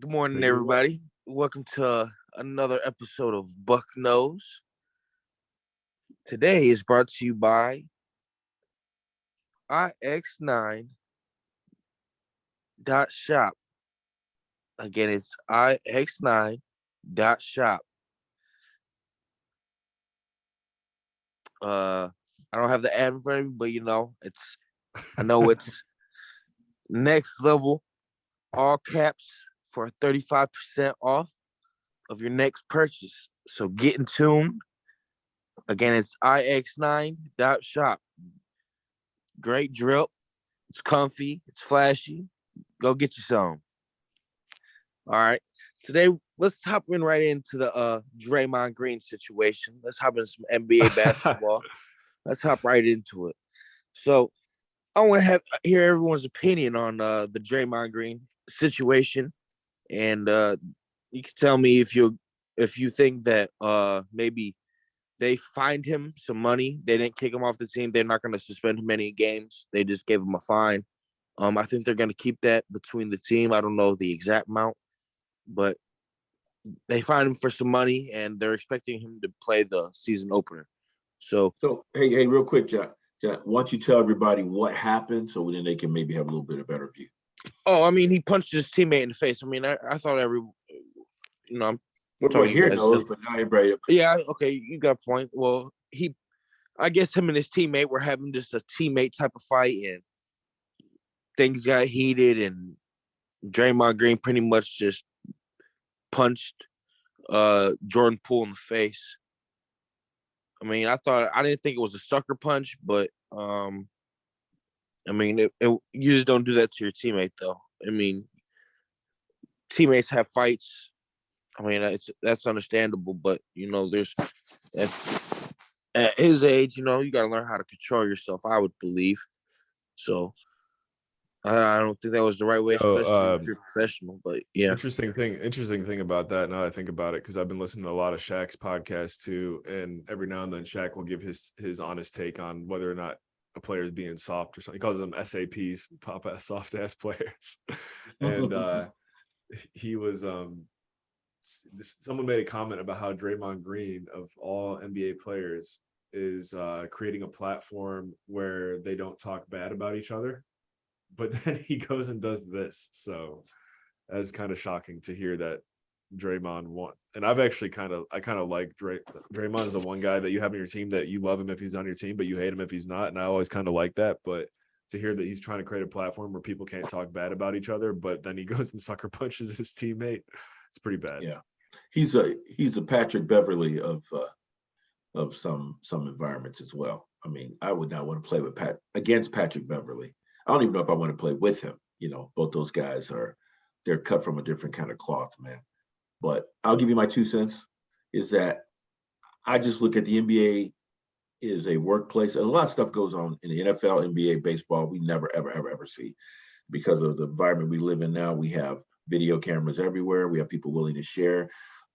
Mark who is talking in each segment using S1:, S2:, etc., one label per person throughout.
S1: Good morning,
S2: Take it away.
S1: everybody. Welcome to another episode of Buck Knows. Today is brought to you by IX9 dot shop. Again, it's IX9 dot shop. Uh, I don't have the ad in front of me, but I know it's next level, all caps for 35% off of your next purchase. So get in tune. Again, it's IX9 dot shop. Great drip. It's comfy. It's flashy. Go get you some. All right. Today, let's hop in right into the Draymond Green situation. Let's hop into some NBA basketball. Let's hop right into it. So I want to hear everyone's opinion on the Draymond Green situation, and you can tell me if you think that maybe they fined him some money. They didn't kick him off the team. They're not going to suspend him any games. They just gave him a fine. I think they're going to keep that between the team. I don't know the exact amount, but they fined him for some money, and they're expecting him to play the season opener. So,
S2: So, hey, real quick, John, why don't you tell everybody what happened so then they can maybe have a little bit of better view?
S1: I mean, he punched his teammate in the face. I mean, I thought I'm
S2: Everybody
S1: telling you
S2: here
S1: guys.
S2: knows, but not everybody.
S1: Yeah, okay, you got a point. Well, I guess him and his teammate were having just a teammate type of fight, and things got heated, and Draymond Green pretty much just punched Jordan Poole in the face. I mean, I didn't think it was a sucker punch, but I mean, you just don't do that to your teammate, though. I mean, teammates have fights. I mean, that's understandable, but there's at, at his age, you got to learn how to control yourself. I would believe so. I don't think that was the right way,
S3: Yo,
S1: especially if you're professional. But yeah,
S3: interesting thing about that. Now that I think about it, because I've been listening to a lot of Shaq's podcasts too, and every now and then Shaq will give his honest take on whether or not a player is being soft or something. He calls them SAPs, pop ass, soft ass players. And he was someone made a comment about how Draymond Green, of all NBA players, is creating a platform where they don't talk bad about each other. But then he goes and does this. So that's kind of shocking to hear that Draymond won. And I've actually kind of like Draymond is the one guy that you have on your team that you love him if he's on your team, but you hate him if he's not. And I always kind of like that. But to hear that he's trying to create a platform where people can't talk bad about each other, but then he goes and sucker punches his teammate, it's pretty bad.
S2: Yeah, he's a Patrick Beverly of some environments as well. I mean, I would not want to play with against Patrick Beverly. I don't even know if I want to play with him. Both those guys they're cut from a different kind of cloth, man. But I'll give you my 2 cents is that I just look at the NBA is a workplace. A lot of stuff goes on in the NFL, NBA, baseball. We never, ever, ever, ever see because of the environment we live in now. We have video cameras everywhere. We have people willing to share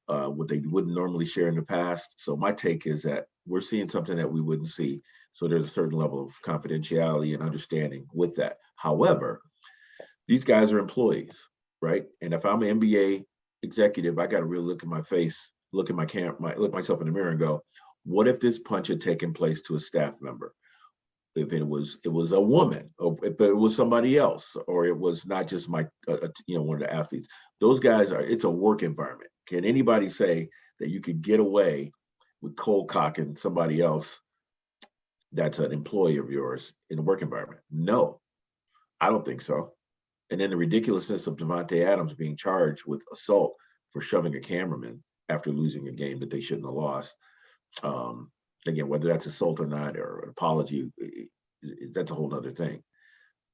S2: what they wouldn't normally share in the past. So my take is that we're seeing something that we wouldn't see. So there's a certain level of confidentiality and understanding with that. However, these guys are employees, right? And if I'm an NBA executive, I got to really look at my face, look at my camera, look myself in the mirror and go, what if this punch had taken place to a staff member? If it was a woman, or if it was somebody else, or it was not just my one of the athletes. Those guys it's a work environment. Can anybody say that you could get away with cold cocking somebody else that's an employee of yours in a work environment? No, I don't think so. And then the ridiculousness of Davante Adams being charged with assault for shoving a cameraman after losing a game that they shouldn't have lost. Again, whether that's assault or not, or an apology, that's a whole other thing.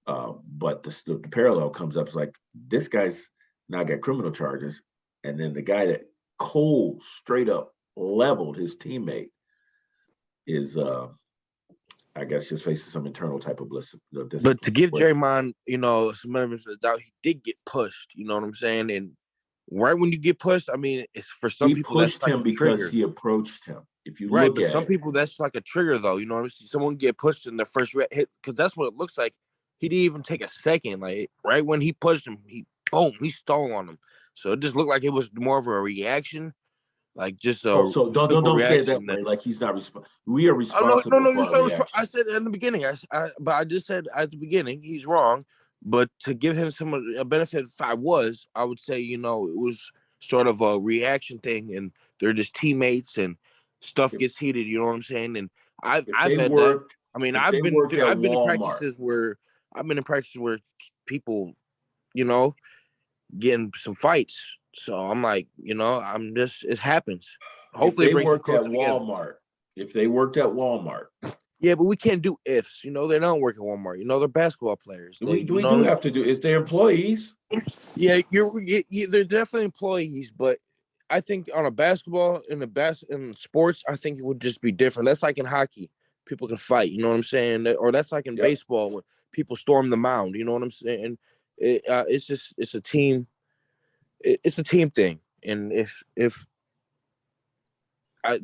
S2: But the parallel comes up, it's like this guy's now got criminal charges, and then the guy that cold, straight up leveled his teammate is, I guess, just facing some internal type of discipline.
S1: but to give Draymond, some evidence of doubt, he did get pushed. You know what I'm saying? And right when you get pushed, I mean, it's for some people
S2: pushed
S1: that's like
S2: him
S1: a
S2: because
S1: trigger.
S2: he approached him. If you
S1: Right,
S2: look
S1: but
S2: at
S1: some
S2: it,
S1: people that's like a trigger though. You know what I'm saying? Someone get pushed in their first hit because that's what it looks like. He didn't even take a second. Like right when he pushed him, he stole on him. So it just looked like it was more of a reaction, like just
S2: Oh,
S1: a
S2: so don't
S1: simple
S2: say it that
S1: reaction.
S2: way. Like he's not we are
S1: Oh no,
S2: responsible
S1: you
S2: for our
S1: said I
S2: reactions.
S1: said in the beginning. But I just said at the beginning he's wrong. But to give him some a benefit, if I would say it was sort of a reaction thing, and they're just teammates, and stuff gets heated. You know what I'm saying? And I've
S2: If
S1: I've
S2: they
S1: had that.
S2: worked,
S1: I mean,
S2: if they worked at
S1: I've been in
S2: Walmart,
S1: practices where people, you know, getting some fights. So I'm like, I'm just it happens.
S2: if
S1: Hopefully, it
S2: they
S1: brings them
S2: worked at
S1: closer together.
S2: Walmart, if they worked at Walmart,
S1: Yeah, but we can't do ifs. They don't work at Walmart. They're basketball players.
S2: we do have to do. It's their employees.
S1: Yeah, they're definitely employees, but I think on a basketball in sports, I think it would just be different. That's like in hockey, people can fight. You know what I'm saying? Or that's like in
S2: Yep.
S1: baseball when people storm the mound. You know what I'm saying? It's a team. It's a team thing, and if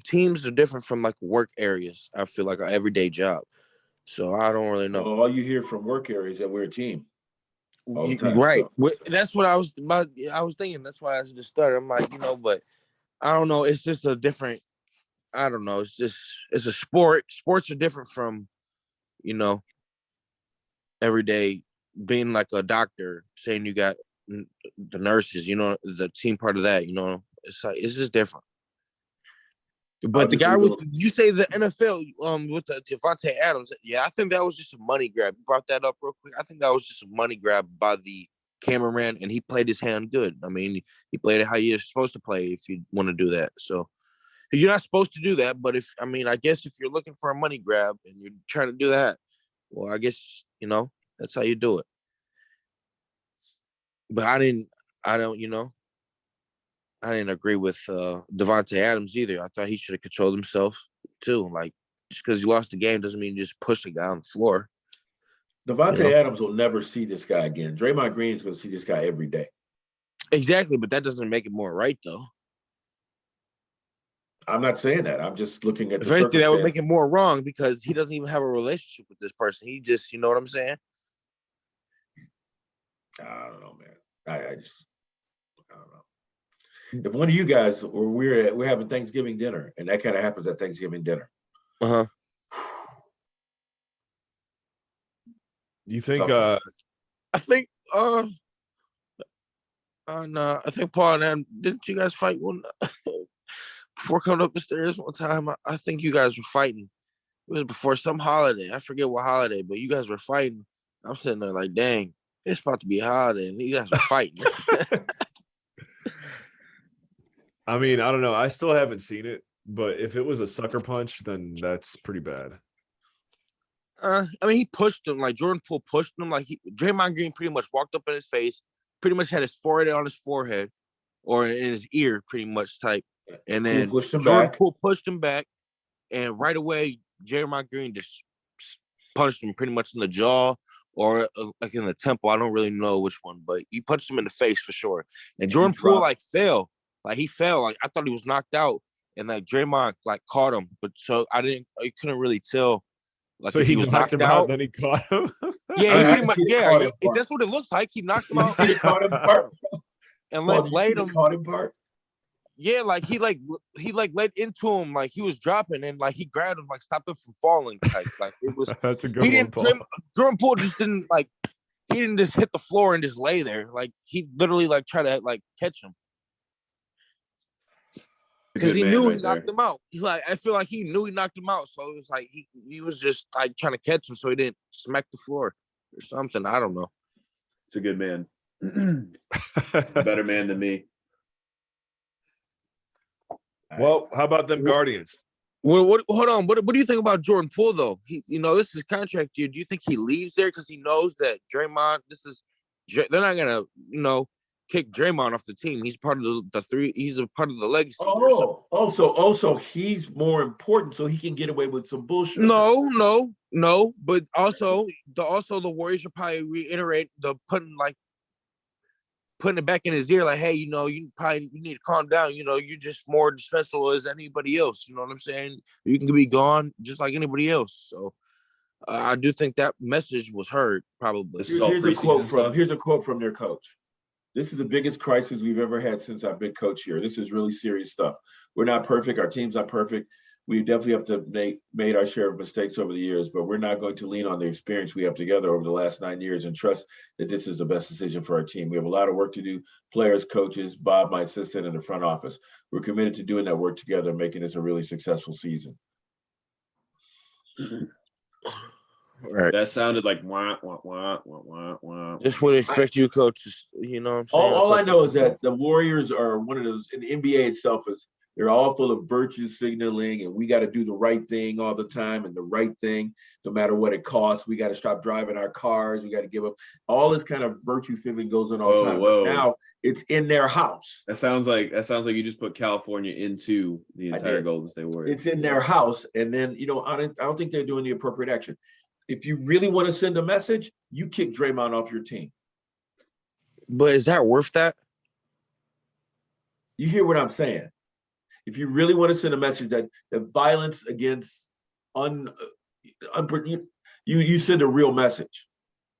S1: teams are different from like work areas, I feel like an everyday job. So I don't really know.
S2: Well, all you hear from work areas that we're a team. All the time,
S1: Right.
S2: so.
S1: That's what I was about. I was thinking. That's why I just started. I'm like, but I don't know. It's just a different. I don't know. It's a sport. Sports are different from, you know, everyday being like a doctor, saying you got the nurses, the team part of that, it's like, it's just different. But the guy you say the NFL, with the Devontae Adams, yeah, I think that was just a money grab. You brought that up real quick. I think that was just a money grab by the cameraman, and he played his hand good. I mean, he played it how you're supposed to play if you want to do that. So you're not supposed to do that, but I guess if you're looking for a money grab and you're trying to do that, well, I guess that's how you do it. But I didn't agree with Devontae Adams either. I thought he should have controlled himself too. Like, just because you lost the game doesn't mean you just push the guy on the floor.
S2: Devontae Adams will never see this guy again. Draymond Green is going to see this guy every day.
S1: Exactly, but that doesn't make it more right, though.
S2: I'm not saying that. I'm just looking at
S1: if
S2: the
S1: anything, that would
S2: circumstance.
S1: make it more wrong because he doesn't even have a relationship with this person. He just, you know what I'm saying?
S2: I don't know, man. I don't know. If one of you guys, or we're having Thanksgiving dinner, and that kind of happens at Thanksgiving dinner.
S3: You think?
S1: I think. No, I think Paul and them. Didn't you guys fight one before coming up the stairs one time? I think you guys were fighting. It was before some holiday. I forget what holiday, but you guys were fighting. I'm sitting there like, dang, it's about to be a holiday, and you guys were fighting.
S3: I mean, I don't know. I still haven't seen it, but if it was a sucker punch, then that's pretty bad.
S1: I mean, he pushed him. Like Jordan Poole pushed him. Like Draymond Green pretty much walked up in his face, pretty much had his forehead on his forehead, or in his ear, pretty much type. And then Jordan Poole pushed him back, and right away, Draymond Green just punched him pretty much in the jaw or like in the temple. I don't really know which one, but he punched him in the face for sure. And Jordan Poole fell. Like he fell. Like I thought he was knocked out, and like Draymond caught him, but so I couldn't really tell. Like
S3: so
S1: if he was knocked him out,
S3: then he caught him.
S1: Yeah, he pretty much. Yeah, that's what it looks like. He knocked him out.
S2: He caught him part.
S1: And laid him.
S2: Caught him part.
S1: Yeah, he led into him like he was dropping, and like he grabbed him, like stopped him from falling. Like it was.
S3: That's a good one, Paul.
S1: Jordan Poole just didn't he didn't just hit the floor and just lay there. Like he literally tried to catch him. Because he knew he knocked him out. I feel like he knew he knocked him out. So it was like he was just trying to catch him so he didn't smack the floor or something. I don't know.
S4: It's a good man. A better man than me.
S3: Well, how about them Guardians?
S1: Well, hold on. What do you think about Jordan Poole though? This is contract year. Do you think he leaves there because he knows that Draymond? They're not gonna kick Draymond off the team. He's part of the three. He's a part of the legacy.
S2: Also, he's more important, so he can get away with some bullshit.
S1: No. But also the Warriors will probably reiterate the putting it back in his ear, like, hey, you need to calm down. You're just more dispensable as anybody else. You know what I'm saying? You can be gone just like anybody else. So I do think that message was heard. Probably.
S2: Here's a quote from their coach. This is the biggest crisis we've ever had since I've been coach here. This is really serious stuff. We're not perfect. Our team's not perfect. We definitely have to made our share of mistakes over the years, but we're not going to lean on the experience we have together over the last 9 years and trust that this is the best decision for our team. We have a lot of work to do. Players, coaches, Bob, my assistant, and the front office. We're committed to doing that work together, making this a really successful season.
S1: All right.
S4: That sounded like wah, wah, wah, wah, wah, wah.
S1: Just would expect you coaches, you know what I'm saying?
S2: All I know is that the Warriors are one of those, and the NBA itself is, they're all full of virtue signaling, and we got to do the right thing all the time, and the right thing, no matter what it costs. We got to stop driving our cars. We got to give up. All this kind of virtue signaling goes on all the time.
S4: Whoa.
S2: Now it's in their house.
S4: That sounds like you just put California into the entire
S2: did.
S4: Golden State Warriors.
S2: It's in their house, and then I don't think they're doing the appropriate action. If you really want to send a message, you kick Draymond off your team.
S1: But is that worth that?
S2: You hear what I'm saying? If you really want to send a message that violence against you send a real message.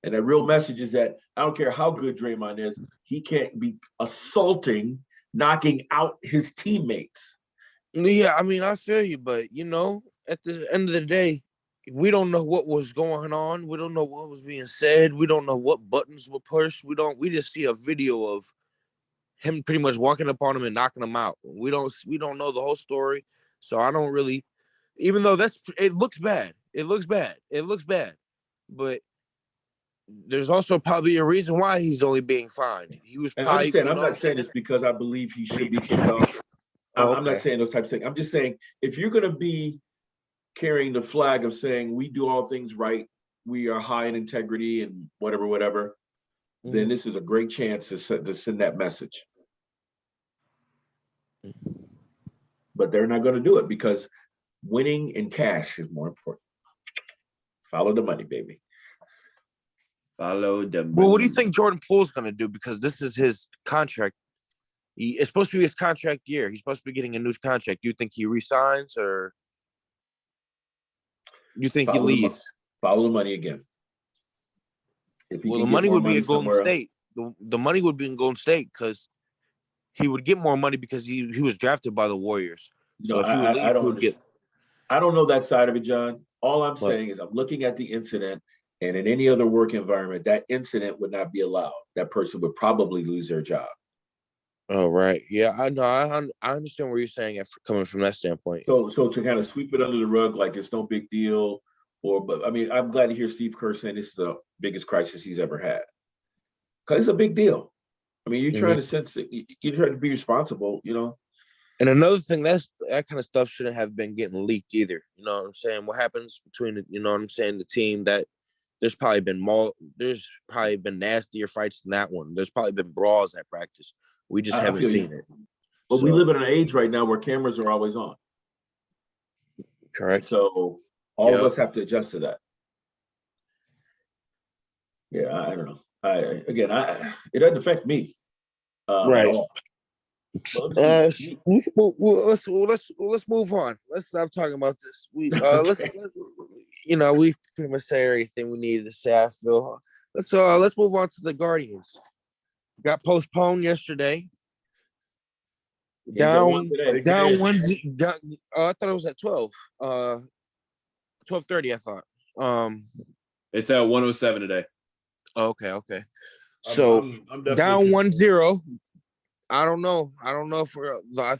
S2: And that real message is that I don't care how good Draymond is, he can't be assaulting, knocking out his teammates.
S1: Yeah, I mean, I feel you, but at the end of the day, we don't know what was going on. We don't know what was being said. We don't know what buttons were pushed. We just see a video of him pretty much walking up on him and knocking him out. We don't know the whole story. So I don't really, even though it looks bad. It looks bad. But there's also probably a reason why he's only being fined. He was
S2: And
S1: probably,
S2: understand, I'm not saying this because I believe he should be kicked off. I'm not
S1: okay.
S2: saying those types of things. I'm just saying, if you're going to be carrying the flag of saying we do all things right, we are high in integrity and whatever, then this is a great chance to send that message. But they're not going to do it because winning in cash is more important. Follow the money, baby.
S4: Follow the money.
S1: Well, what do you think Jordan Poole's going to do? Because this is his contract. It's supposed to be his contract year. He's supposed to be getting a new contract. Do you think he resigns or you think he leaves?
S2: Follow the money again.
S1: Well, the money would be at Golden State. The money would be in Golden State because he would get more money because he was drafted by the Warriors. So if he would leave, he would get.
S2: I don't know that side of it, John. All I'm saying is I'm looking at the incident, and in any other work environment, that incident would not be allowed. That person would probably lose their job.
S1: Oh, right. Yeah, I know. I understand what you're saying coming from that standpoint.
S2: So to kind of sweep it under the rug like it's no big deal, but I mean, I'm glad to hear Steve Kerr saying this is the biggest crisis he's ever had. Because it's a big deal. I mean, you're trying to sense it. You're trying to be responsible,
S1: And another thing, that kind of stuff shouldn't have been getting leaked either. You know what I'm saying? What happens between, the team that there's probably been nastier fights than that one. There's probably been brawls at practice. We just haven't seen it.
S2: But we live in an age right now where cameras are always on.
S1: Correct.
S2: So all of us have to adjust to that. Yeah, I don't know. It doesn't affect me.
S1: Right.
S2: At all.
S1: Let's move on. Let's stop talking about this. Let's we pretty much say everything we needed to say. I feel. Let's move on to the Guardians. Got postponed yesterday. Down 1. I thought it was at 12. 12:30. I thought.
S4: It's at 107 today.
S1: Okay. So I'm down 1-0. I don't know if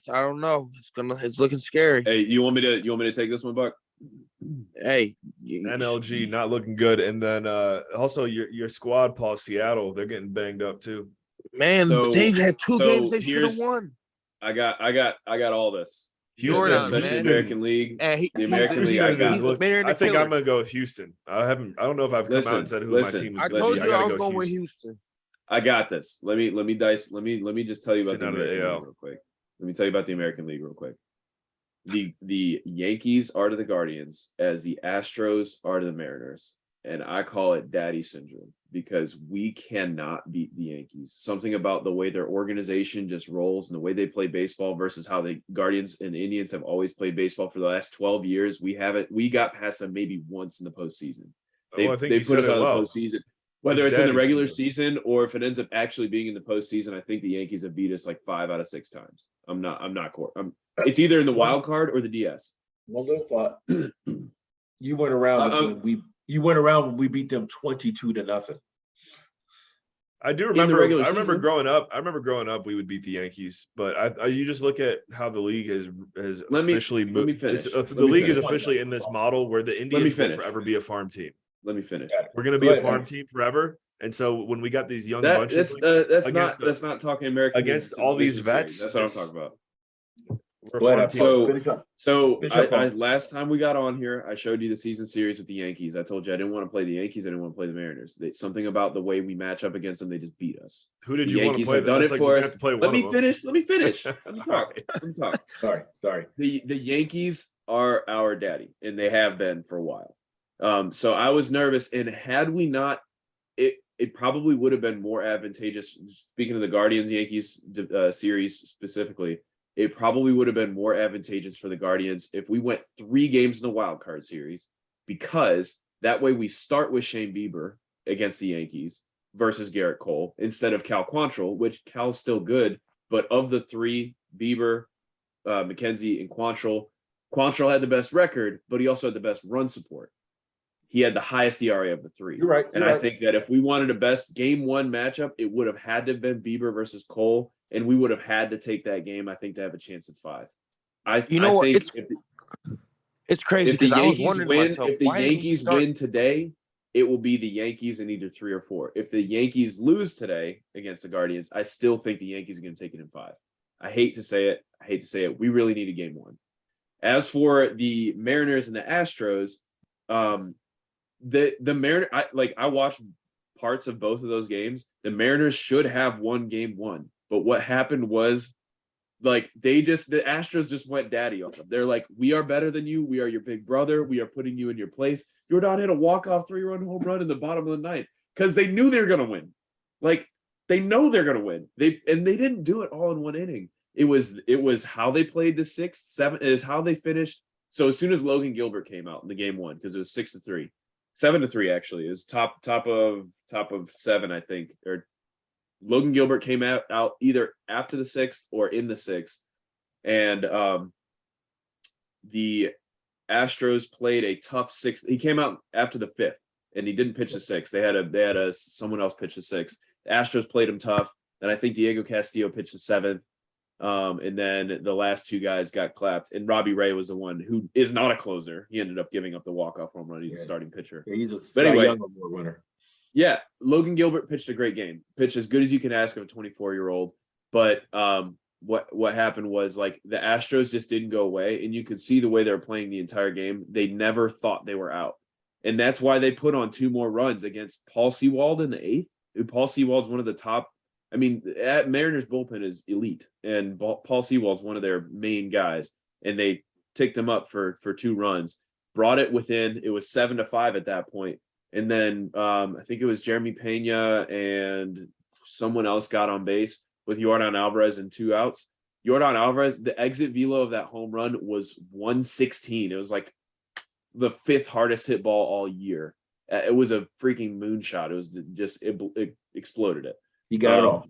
S1: I don't know. It's looking scary.
S4: Hey, you want me to take this one, Buck?
S1: Hey,
S3: NLG not looking good, and then also your squad, Paul, Seattle, they're getting banged up too.
S1: Man, they've had two games they should have won.
S4: I got all this.
S3: Houston,
S4: especially the American League. The American League, I got.
S3: I think I'm gonna go with Houston. I don't know if I've come out and said who my team is.
S1: I told you I was going with Houston.
S4: I got this. Let me just tell you about the American League real quick. Let me tell you about the American League real quick. The Yankees are to the Guardians as the Astros are to the Mariners. And I call it daddy syndrome because we cannot beat the Yankees. Something about the way their organization just rolls and the way they play baseball versus how the Guardians and Indians have always played baseball for the last 12 years. We got past them maybe once in the postseason. They put us out of the postseason. Whether
S3: His
S4: it's in the
S3: daddy
S4: regular
S3: should.
S4: season or if it ends up actually being in the postseason, I think the Yankees have beat us like 5 out of 6 times. It's either in the wild card or the DS.
S2: One little thought. You went around when we beat them 22-0.
S3: I do
S4: the
S3: remember.
S4: regular
S3: I remember
S4: season.
S3: growing up. We would beat the Yankees, but you just look at how the league has
S4: Let me
S3: officially moved.
S4: finish.
S3: The
S4: Let me
S3: league is
S4: finish.
S3: officially in this model where the Indians will
S4: finish.
S3: forever be a farm team.
S4: Let me finish.
S3: We're going to be
S2: Go
S3: a
S2: ahead,
S3: farm
S2: Aaron.
S3: team forever, and so when we got these young bunches
S4: That's not talking American
S3: against
S4: League
S3: all these
S4: Division
S3: vets,
S4: Series. That's what I'm talking about.
S3: we're a
S2: Go ahead,
S3: farm
S2: I'm
S3: team.
S2: sorry. Finish up.
S4: So
S2: Finish up,
S4: I
S2: Paul.
S4: last time we got on here, I showed you the season series with the Yankees. I told you I didn't want to play the Yankees. I didn't want to play the Mariners. Something about the way we match up against them, they just beat us.
S3: Who did
S4: The
S3: you want to
S4: Yankees
S3: play?
S4: have done
S3: That's
S4: it
S3: like
S4: for
S3: we
S4: us.
S3: have to play
S4: Let
S3: one
S4: me
S3: of them.
S4: finish. Let me finish. Let me
S3: All
S4: talk.
S3: right.
S4: Let me talk.
S2: Sorry.
S4: The Yankees are our daddy, and they have been for a while. So I was nervous, and had we not, it probably would have been more advantageous. Speaking of the Guardians Yankees series specifically, it probably would have been more advantageous for the Guardians if we went 3 games in the wild card series, because that way we start with Shane Bieber against the Yankees versus Garrett Cole instead of Cal Quantrill, which Cal's still good, but of the 3, Bieber, McKenzie, and Quantrill had the best record, but he also had the best run support. He had the highest ERA of the 3.
S2: You're right.
S4: And I think that if we wanted a best game 1 matchup, it would have had to have been Bieber versus Cole, and we would have had to take that game, I think, to have a chance at 5.
S1: It's crazy
S4: If the
S1: because I was
S4: Yankees
S1: wondering to
S4: win,
S1: myself,
S4: if the
S1: why didn't he
S4: Yankees
S1: start?
S4: win today, it will be the Yankees in either 3 or 4. If the Yankees lose today against the Guardians, I still think the Yankees are going to take it in 5. I hate to say it. We really need a game 1. As for the Mariners and the Astros, the Mariners, I watched parts of both of those games. The Mariners should have won game 1, but what happened was, the Astros just went daddy on them. They're like, we are better than you. We are your big brother. We are putting you in your place. Jordan hit a walk-off 3-run home run in the bottom of the 9th because they knew they were going to win. They know they're going to win. They didn't do it all in one inning. It was how they played the 6th, 7th, is how they finished. So as soon as Logan Gilbert came out in the game 1, because it was 6-3, 7-3 actually, is top of 7, I think, or Logan Gilbert came out either after the 6th or in the 6th, and the Astros played a tough 6th. He came out after the 5th, and he didn't pitch the 6th. They had someone else pitch the 6th. The Astros played him tough, and I think Diego Castillo pitched the 7th. And then the last 2 guys got clapped, and Robbie Ray was the one who is not a closer. He ended up giving up the walk-off home run. He's a starting pitcher.
S2: Yeah, he's a
S4: But anyway,
S2: Young Award winner.
S4: Yeah, Logan Gilbert pitched a great game. Pitched as good as you can ask of a 24-year-old. But what happened was, the Astros just didn't go away, and you could see the way they were playing the entire game. They never thought they were out, and that's why they put on 2 more runs against Paul Sewald in the 8th. Paul Sewald's one of the top. I mean, Mariners bullpen is elite, and Paul Sewald's one of their main guys, and they ticked him up for 2 runs, brought it within. It was 7-5 at that point. And then I think it was Jeremy Pena and someone else got on base with Yordan Alvarez and 2 outs. Yordan Alvarez, the exit velo of that home run was 116. It was like the 5th hardest hit ball all year. It was a freaking moonshot. It was just, it exploded it.
S2: He got it all.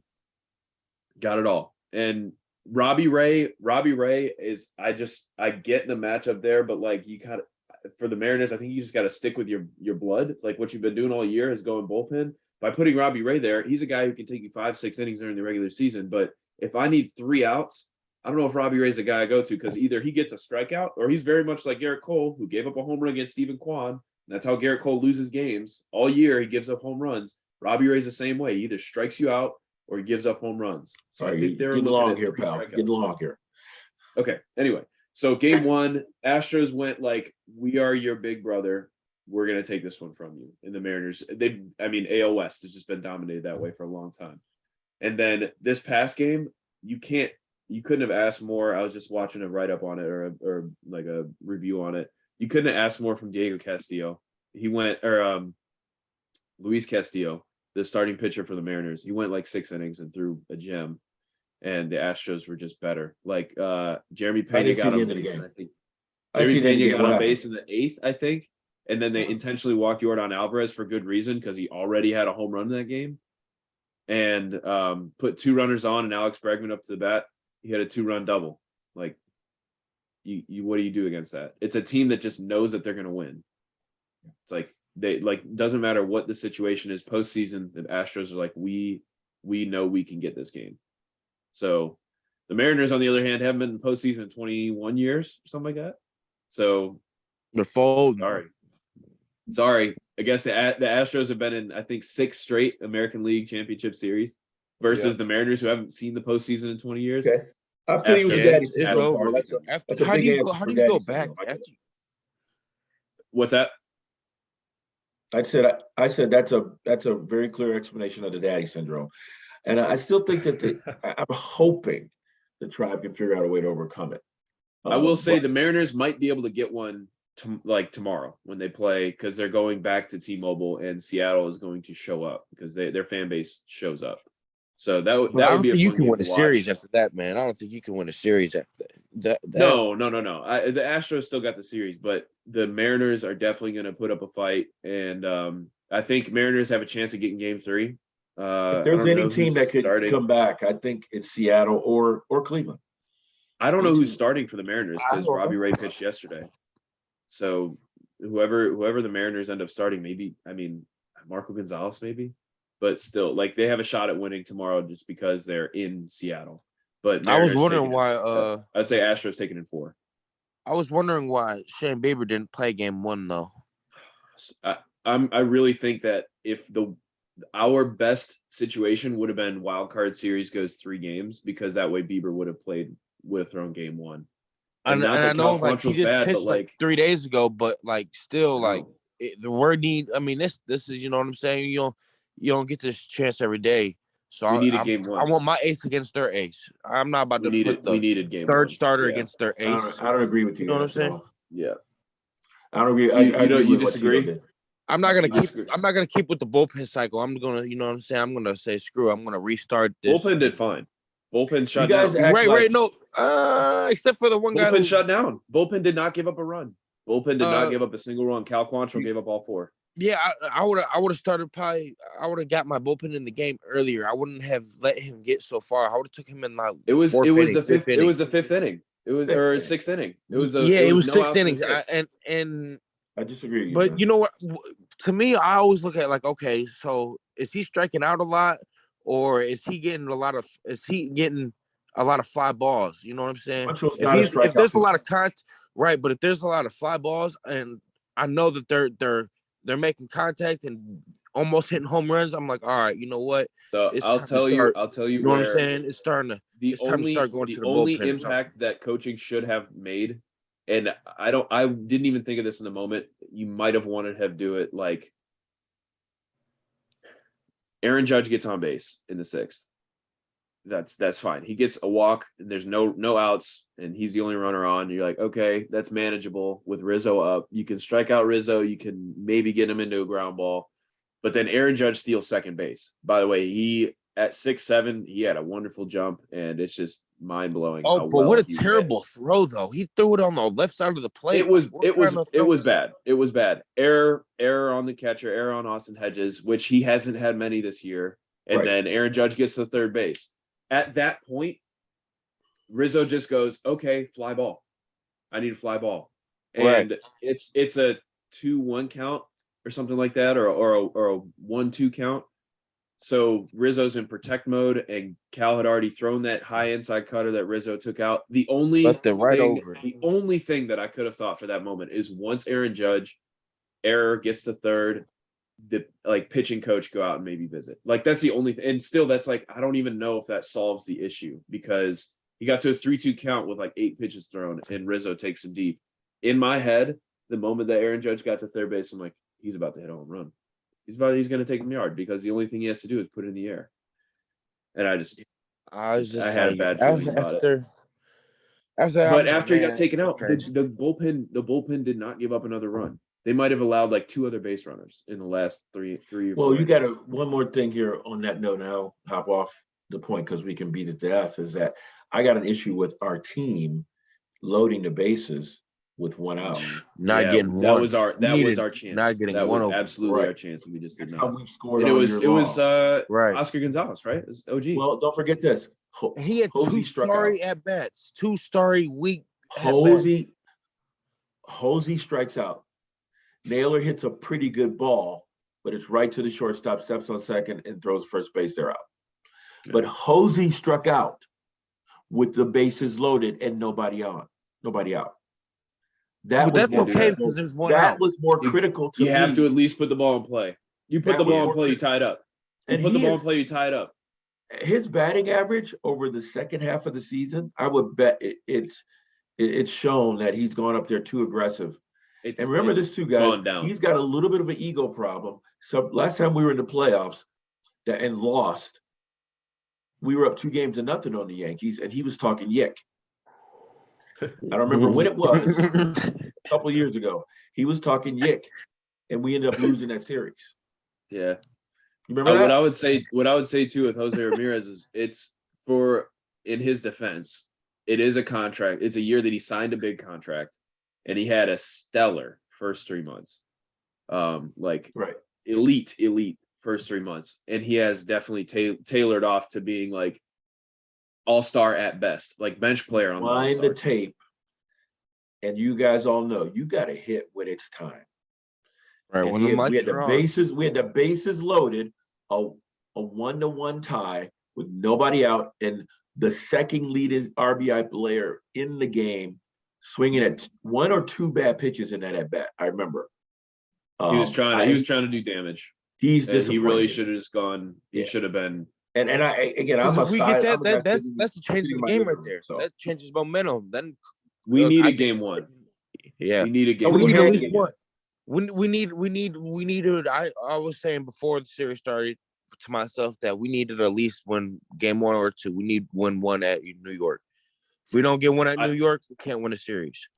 S4: Got it all. And Robbie Ray is, I get the matchup there, but you got for the Mariners, I think you just got to stick with your blood. What you've been doing all year is going bullpen. By putting Robbie Ray there, he's a guy who can take you 5-6 innings during the regular season. But if I need 3 outs, I don't know if Robbie Ray's the guy I go to, because either he gets a strikeout or he's very much like Garrett Cole, who gave up a home run against Stephen Kwan. And that's how Garrett Cole loses games all year. He gives up home runs. Robbie Ray's the same way. He either strikes you out or he gives up home runs. So I think they're
S2: getting
S4: looking
S2: along
S4: at
S2: here,
S4: 3
S2: pal.
S4: strikeouts.
S2: Getting along here.
S4: Okay. Anyway, so game 1, Astros went we are your big brother. We're going to take this one from you. And the Mariners, AL West has just been dominated that way for a long time. And then this past game, you couldn't have asked more. I was just watching a write-up on it or a review on it. You couldn't have asked more from Diego Castillo. He went, Luis Castillo, the starting pitcher for the Mariners. He went 6 innings and threw a gem. And the Astros were just better. Jeremy Pena got on base, and I think Jeremy Pena got on base in the 8th, I think. and then they intentionally walked Yordan Alvarez for good reason because he already had a home run in that game, and put 2 runners on and Alex Bregman up to the bat, he had a 2-run double. Like, you what do you do against that? It's a team that just knows that they're going to win. It's like they doesn't matter what the situation is. Postseason, the Astros are like, we know we can get this game. So the Mariners, on the other hand, haven't been in postseason in 21 years or something like that. So
S1: The fold.
S4: sorry. I guess the Astros have been in, I think, 6 straight American League Championship Series versus the Mariners, who haven't seen the postseason in 20 years.
S2: Okay. I feel you with
S1: Yeah,
S2: Daddy
S1: it's
S2: syndrome,
S1: over.
S2: Carl. That's a
S1: How do
S2: big
S1: you
S2: answer
S1: go? How
S2: for
S1: do you go
S2: Daddy
S1: back
S2: syndrome. I get
S1: after?
S4: What's that?
S2: I said that's a very clear explanation of the Daddy syndrome, and I still think that I'm hoping the Tribe can figure out a way to overcome it.
S4: I will say
S2: But
S4: the Mariners might be able to get one tomorrow when they play, because they're going back to T-Mobile and Seattle is going to show up because their fan base shows up. So that
S1: I
S4: would
S1: don't
S4: be a
S1: think you
S4: fun
S1: can
S4: game
S1: win a
S4: to watch.
S1: series after that, man. I don't think you can win a series after that.
S4: No. The Astros still got the series, but the Mariners are definitely going to put up a fight, and I think Mariners have a chance of getting Game 3.
S2: if there's any team that could come back, I think it's Seattle or Cleveland.
S4: I don't know who's starting for the Mariners
S1: I
S4: because
S1: don't
S4: Robbie
S1: know.
S4: Ray pitched yesterday. So whoever the Mariners end up starting, maybe, I mean, Marco Gonzalez maybe, but still, like, they have a shot at winning tomorrow just because they're in Seattle. But
S1: I was
S4: Mariners
S1: wondering
S4: taking
S1: why.
S4: I'd say Astros taking in 4.
S1: I was wondering why Shane Bieber didn't play game 1 though.
S4: I really think that if our best situation would have been wild card series goes 3 games, because that way Bieber would have thrown game 1.
S1: And
S4: not
S1: I
S4: that
S1: know,
S4: Cal
S1: like, he
S4: Quantrill's
S1: just
S4: bad,
S1: pitched
S4: but
S1: like 3 days ago, but like still, like, the word need. I mean, this is, you know what I'm saying. You don't get this chance every day. So
S4: we needed game 1.
S1: I want my ace against their ace. I'm not about to put the
S4: we needed game
S1: third
S4: 1.
S1: starter
S4: Yeah.
S1: against their
S2: I
S1: ace.
S2: don't agree with
S1: You
S2: you.
S1: know what I'm
S2: at
S1: saying?
S2: all.
S4: Yeah.
S2: I don't agree. I agree
S4: you
S2: with what Tito
S4: disagree?
S2: did.
S1: I'm not gonna
S4: You
S1: keep.
S4: disagree?
S1: I'm not gonna keep with the bullpen cycle. I'm gonna, you know what I'm saying. I'm gonna say screw. I'm gonna restart this.
S4: Bullpen did fine. Bullpen shut
S2: guys
S4: down.
S2: act
S1: Right,
S2: like-
S1: no. Except for the one guy
S4: Bullpen
S1: who
S4: shut down. Bullpen did not give up a run. Bullpen did not give up a single run. Cal Quantrill gave up all 4.
S1: Yeah, I would have started probably. I would have got my bullpen in the game earlier. I wouldn't have let him get so far. I would have took him in like
S4: It was the 5th.
S1: inning.
S4: It was the 5th inning. It was
S2: Sixth
S4: or
S2: inning.
S4: 6th inning. It
S1: was
S4: no
S1: 6
S4: outs in
S1: innings.
S4: the 6th.
S1: And
S2: I disagree with you.
S1: but
S2: man.
S1: you know what? To me, I always look at like, okay, so is he striking out a lot, or is he getting a lot of fly balls? You know what I'm saying?
S2: Quantrill's not a
S1: If
S2: strikeout
S1: there's a
S2: pitcher.
S1: lot of right, but if there's a lot of fly balls, and I know that they're making contact and almost hitting home runs, I'm like, all right, you know what?
S4: So
S1: It's
S4: I'll
S1: time to
S4: tell you.
S1: start-
S4: I'll tell you.
S1: You know what I'm
S4: where
S1: saying? It's starting to. It's time to start going to the
S4: only
S1: bullpen or something.
S4: impact that coaching should have made, and I didn't even think of this in the moment. You might have wanted to have do it like Aaron Judge gets on base in the 6th. That's fine. He gets a walk and there's no outs and he's the only runner on. You're like, okay, that's manageable with Rizzo up. You can strike out Rizzo. You can maybe get him into a ground ball. But then Aaron Judge steals second base. By the way, he at 6'7", he had a wonderful jump, and it's just mind blowing.
S1: Oh, but what a terrible throw though! He threw it on the left side of the plate.
S4: It was
S1: bad.
S4: bad. It was bad. Error on the catcher. Error on Austin Hedges, which he hasn't had many this year. And
S2: Right.
S4: then Aaron Judge gets to third base. At that point, Rizzo just goes, "Okay, fly ball. I need a fly ball," and
S1: Right.
S4: it's a 2-1 count or something like that, or a 1-2 count. So Rizzo's in protect mode, and Cal had already thrown that high inside cutter that Rizzo took out. The only
S1: Left it right
S4: thing,
S1: over.
S4: the only thing that I could have thought for that moment is once Aaron Judge error gets to third, the pitching coach go out and maybe visit. Like that's the only and still that's like I don't even know if that solves the issue because he got to a 3-2 count with like 8 pitches thrown and Rizzo takes him deep. In my head, the moment that Aaron Judge got to third base, I'm like, he's about to hit a home run. He's going to take him yard because the only thing he has to do is put it in the air. And I had a bad feeling about it. After he got taken out, the bullpen did not give up another run. They might have allowed like 2 other base runners in the last three or
S2: Well,
S4: 4
S2: you got one more thing here on that note, and I'll hop off the point because we can beat it to death, is that I got an issue with our team loading the bases with one out.
S1: Not
S4: Yeah,
S1: getting
S4: that
S1: one.
S4: was our chance.
S1: Not getting
S4: that
S1: one
S4: was
S1: open.
S4: absolutely our
S2: Right.
S4: chance, and we just did
S2: That's how
S4: not.
S2: we've scored
S4: And
S2: all year long.
S1: Right.
S4: Oscar Gonzalez, right? It's OG.
S2: Well, don't forget this.
S1: And he had
S2: Hosey
S1: two
S2: struck
S1: starry
S2: out.
S1: at bats, two starry weak at bats.
S2: Hosey strikes out. Naylor hits a pretty good ball, but it's right to the shortstop, steps on second, and throws first base. They're out.
S4: Yeah.
S2: But Hosey struck out with the bases loaded and nobody out. That
S1: But
S2: was
S1: that's
S2: more
S1: okay
S2: critical.
S1: because there's one
S2: That
S1: out.
S2: was more critical to
S4: You
S2: me.
S4: have to at least put the ball in play. You put
S2: That
S4: the
S2: was
S4: ball in
S2: more
S4: play, you tied up. You
S2: And
S4: put the
S2: he
S4: ball in
S2: is,
S4: play, you tied up.
S2: his batting average over the second half of the season, I would bet it's shown that he's gone up there too aggressive. And remember this too, guys.
S4: Gone down.
S2: He's got a little bit of an ego problem. So last time we were in the playoffs and lost, we were up 2-0 on the Yankees, and he was talking yick. I don't remember when it was, a couple of years ago. He was talking yick, and we ended up losing that series.
S4: Yeah.
S2: You remember that?
S4: What I would say too with Jose Ramirez is it's in his defense, it is a contract. It's a year that he signed a big contract, and he had a stellar first 3 months.
S2: Right.
S4: Elite first 3 months. And he has definitely tailored off to being like all-star at best, like bench player on
S2: Wind
S4: the
S2: the tape, and you guys all know you got to hit when it's time.
S1: Right.
S2: And
S1: When
S2: we had the
S1: on.
S2: bases loaded, a 1-1 tie with nobody out, and the second leading RBI player in the game swinging at 1 or 2 bad pitches in that at bat. I remember.
S4: He was trying to do damage.
S2: He's
S4: And he
S2: disappointed.
S4: really should have just gone. He
S2: Yeah.
S4: should have been.
S2: And again, I'm
S1: Because
S2: a
S1: if we
S2: side.
S1: get
S2: I'm a guy
S1: that's
S2: sitting-
S1: the change
S2: sitting
S1: of the
S2: in my
S1: game right
S2: living room,
S1: there.
S2: so.
S1: That changes momentum. Then
S4: We
S1: Look,
S4: need
S1: I
S4: a
S1: think-
S4: game one.
S1: yeah.
S4: We need a game.
S2: Oh,
S1: we
S2: we
S1: need
S2: had
S1: at
S2: to
S1: least
S2: get
S1: one. We needed. I was saying before the series started to myself that we needed at least win game 1 or 2. We need win one at New York. If we don't get one at New York, we can't win a series.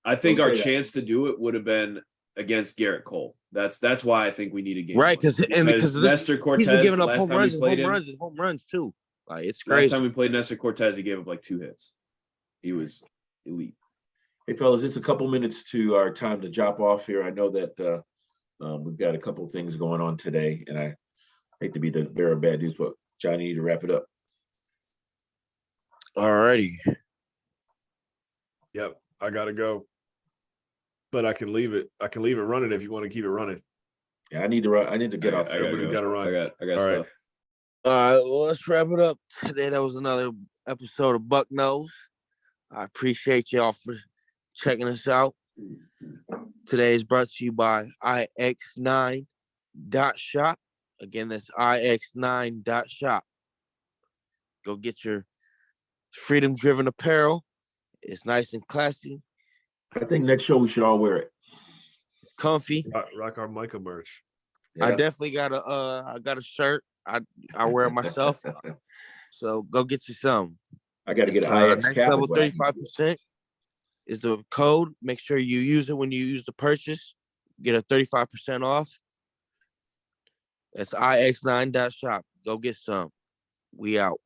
S4: I think
S2: Don't
S4: our
S2: say that.
S4: chance to do it would have been against Garrett Cole. That's why I think we need a game.
S1: Right,
S4: one.
S1: because
S4: Nestor Cortez.
S1: he's been giving up
S4: last
S1: home
S4: time we
S1: runs and
S4: played
S1: home runs too. Like it's
S4: Last
S1: crazy.
S4: time we played Nestor Cortez, he gave up like 2 hits. He was elite.
S2: Hey, fellas, it's a couple minutes to our time to drop off here. I know that we've got a couple of things going on today, and I hate to be the bearer of bad news, but Johnny, you need to wrap it up.
S1: Alrighty.
S3: Yep, I gotta go. But I can leave it. I can leave it running if you want to keep it running.
S2: Yeah, I need to run. I need to get off.
S3: Everybody's gotta run.
S4: I got
S3: All right.
S4: stuff.
S1: All right, well, let's wrap it up. Today, that was another episode of Buck Nose. I appreciate y'all for checking us out. Today is brought to you by ix9.shop. Again, that's ix9.shop. Go get your freedom-driven apparel. It's nice and classy.
S2: I think next show we should all wear it.
S1: It's comfy.
S3: Rock our Micah merch.
S1: I
S2: Yeah.
S1: definitely got a shirt. I wear it myself. So go get you some.
S2: I got to get an IX
S1: Next
S2: cap.
S1: level
S2: is what I need to do.
S1: 35% is the code. Make sure you use it when you use the purchase. Get a 35% off. That's ix9.shop. Go get some. We out.